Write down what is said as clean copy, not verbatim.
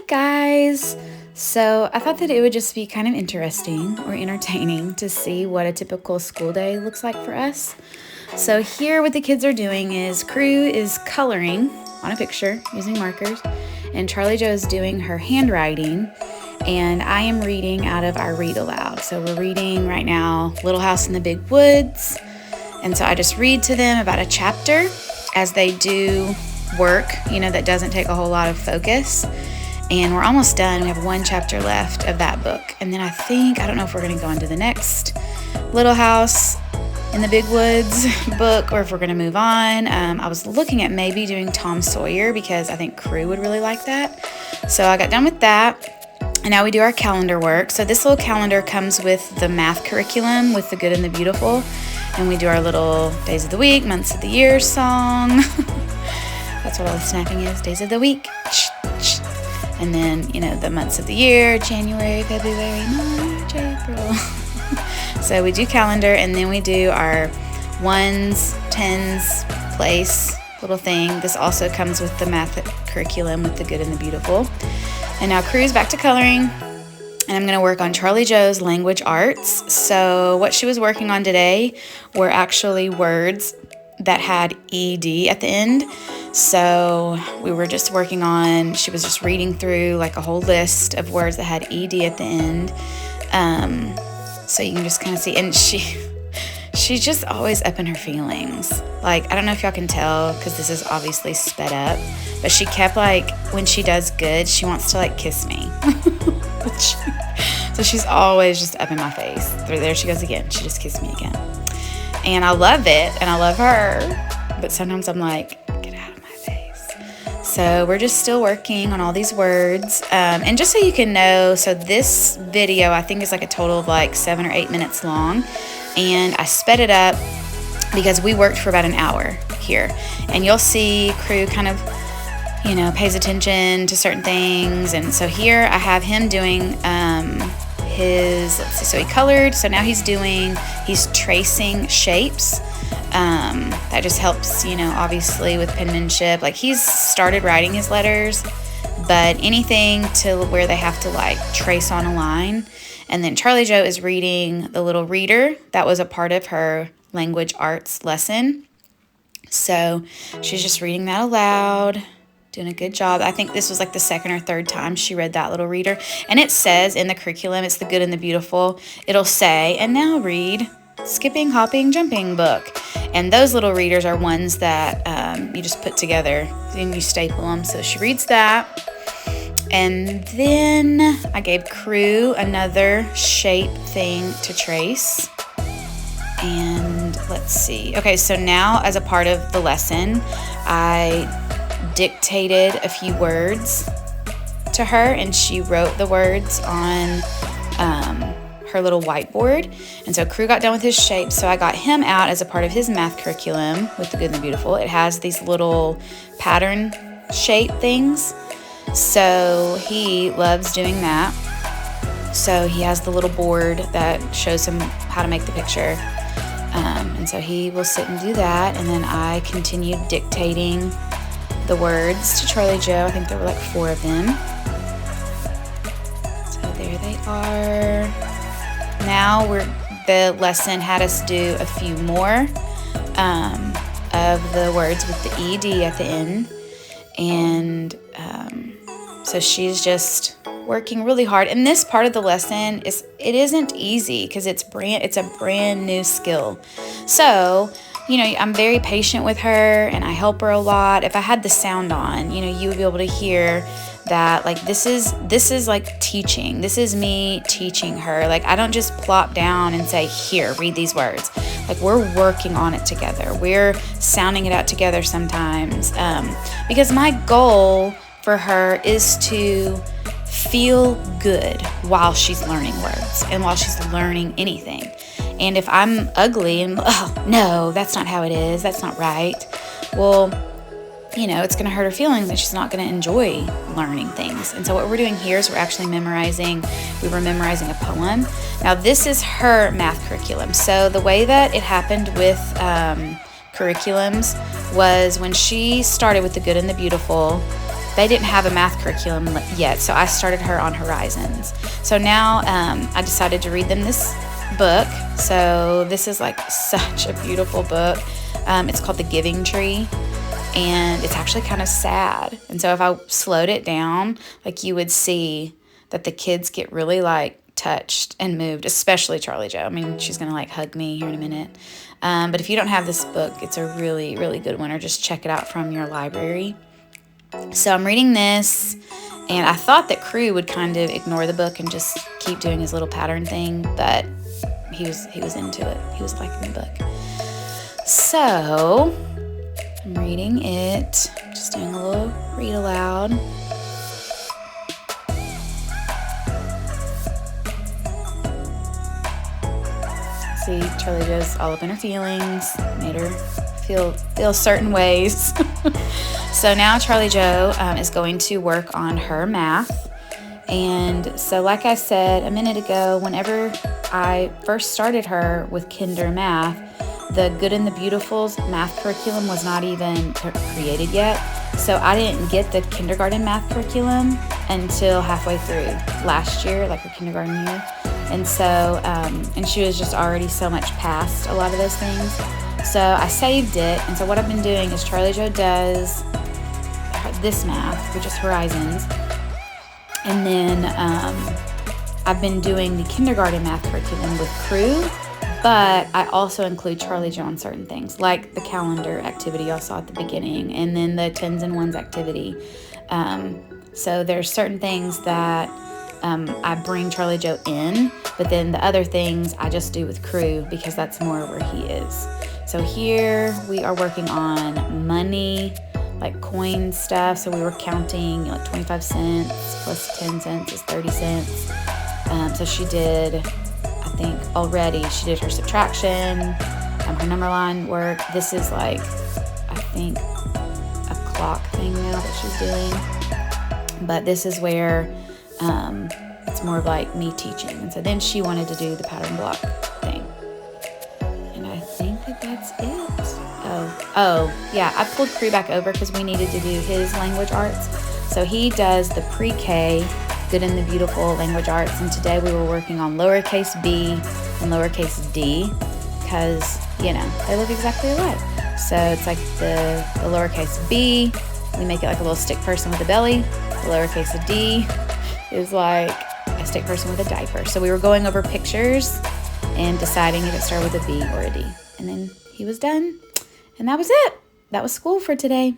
Guys! So I thought that it would just be kind of interesting or entertaining to see what a typical school day looks like for us. So here what the kids are doing is Crew is coloring on a picture using markers, and Charlie Jo is doing her handwriting, and I am reading out of our read aloud. So we're reading right now Little House in the Big Woods, and so I just read to them about a chapter as they do work, that doesn't take a whole lot of focus. And we're almost done. We have one chapter left of that book. And then I don't know if we're going to go into the next Little House in the Big Woods book or if we're going to move on. I was looking at maybe doing Tom Sawyer because I think Crew would really like that. So I got done with that. And now we do our calendar work. So this little calendar comes with the math curriculum with the good and the beautiful. And we do our little days of the week, months of the year song. That's what all the snapping is, days of the week. And then, the months of the year, January, February, March, April. So we do calendar, and then we do our ones, tens, place, little thing. This also comes with the math curriculum with the good and the beautiful. And now Crew's back to coloring, and I'm going to work on Charlie Jo's language arts. So what she was working on today were actually words that had ED at the end. So we were just working on, she was just reading through like a whole list of words that had ED at the end. So you can just kind of see, and she's just always up in her feelings. Like, I don't know if y'all can tell because this is obviously sped up, but she kept when she does good, she wants to kiss me. So she's always just up in my face. There she goes again. She just kissed me again. And I love it, and I love her, but sometimes I'm like, get out of my face. So we're just still working on all these words. And just so you can know, so this video I think is a total of 7 or 8 minutes long, and I sped it up because we worked for about an hour here. And you'll see Crew kind of, pays attention to certain things. And so here I have him doing so he colored, so now he's tracing shapes. That just helps, obviously with penmanship. He's started writing his letters, but anything to where they have to trace on a line. And then Charlie Jo is reading the little reader. That was a part of her language arts lesson. So she's just reading that aloud. Doing a good job. I think this was the second or third time she read that little reader. And it says in the curriculum, it's the good and the beautiful. It'll say, and now read Skipping, Hopping, Jumping book. And those little readers are ones that you just put together and you staple them. So she reads that. And then I gave Crew another shape thing to trace. And let's see. Okay, so now as a part of the lesson, I dictated a few words to her, and she wrote the words on her little whiteboard. And so Crew got done with his shapes, so I got him out as a part of his math curriculum with the good and the beautiful. It has these little pattern shape things, so he loves doing that. So he has the little board that shows him how to make the picture, and so he will sit and do that. And then I continued dictating the words to Charlie Jo. I think there were 4 of them. So there they are. Now the lesson had us do a few more of the words with the ED at the end. And so she's just working really hard. And this part of the lesson it isn't easy because it's a brand new skill. So I'm very patient with her and I help her a lot. If I had the sound on, you would be able to hear that this is teaching. This is me teaching her. I don't just plop down and say, here, read these words. We're working on it together. We're sounding it out together sometimes. Because my goal for her is to feel good while she's learning words and while she's learning anything. And if I'm ugly and, oh, no, that's not how it is, that's not right, well, it's going to hurt her feelings and she's not going to enjoy learning things. And so what we're doing here is we're memorizing a poem. Now, this is her math curriculum. So the way that it happened with curriculums was when she started with the good and the beautiful, they didn't have a math curriculum yet, so I started her on Horizons. So now I decided to read them this book. So this is like such a beautiful book. It's called The Giving Tree, and it's actually kind of sad. And so if I slowed it down, like, you would see that the kids get really like touched and moved, especially Charlie Joe. I mean, she's gonna like hug me here in a minute. But if you don't have this book, it's a really, really good one, or just check it out from your library. So I'm reading this, and I thought that Crew would kind of ignore the book and just keep doing his little pattern thing, but he was into it. He was liking the book. So I'm reading it, just doing a little read aloud. See, Charlie Joe's all up in her feelings, made her feel certain ways. So now Charlie Joe is going to work on her math. And so, like I said a minute ago, whenever I first started her with kinder math, the Good and the Beautiful's math curriculum was not even created yet. So I didn't get the kindergarten math curriculum until halfway through last year, like her kindergarten year. And so, and she was just already so much past a lot of those things. So I saved it. And so what I've been doing is Charlie Joe does this math, which is Horizons. And then I've been doing the kindergarten math curriculum with Crew, but I also include Charlie Joe on certain things, like the calendar activity y'all saw at the beginning, and then the tens and ones activity. So there's certain things that I bring Charlie Joe in, but then the other things I just do with Crew because that's more where he is. So here we are working on money, like coin stuff. So we were counting, like 25 cents plus 10 cents is 30 cents. So she did, I think already, she did her subtraction, her number line work. This is like, I think, a clock thing now that she's doing. But this is where it's more of like me teaching. And so then she wanted to do the pattern block thing. And I think that that's it. Oh, yeah, I pulled Crew back over because we needed to do his language arts. So he does the pre-K, Good and the Beautiful language arts, and today we were working on lowercase b and lowercase d because, you know, they look exactly alike. So it's like the lowercase b, we make it like a little stick person with a belly. The lowercase d is like a stick person with a diaper. So we were going over pictures and deciding if it started with a B or a D. And then he was done. And that was it. That was school for today.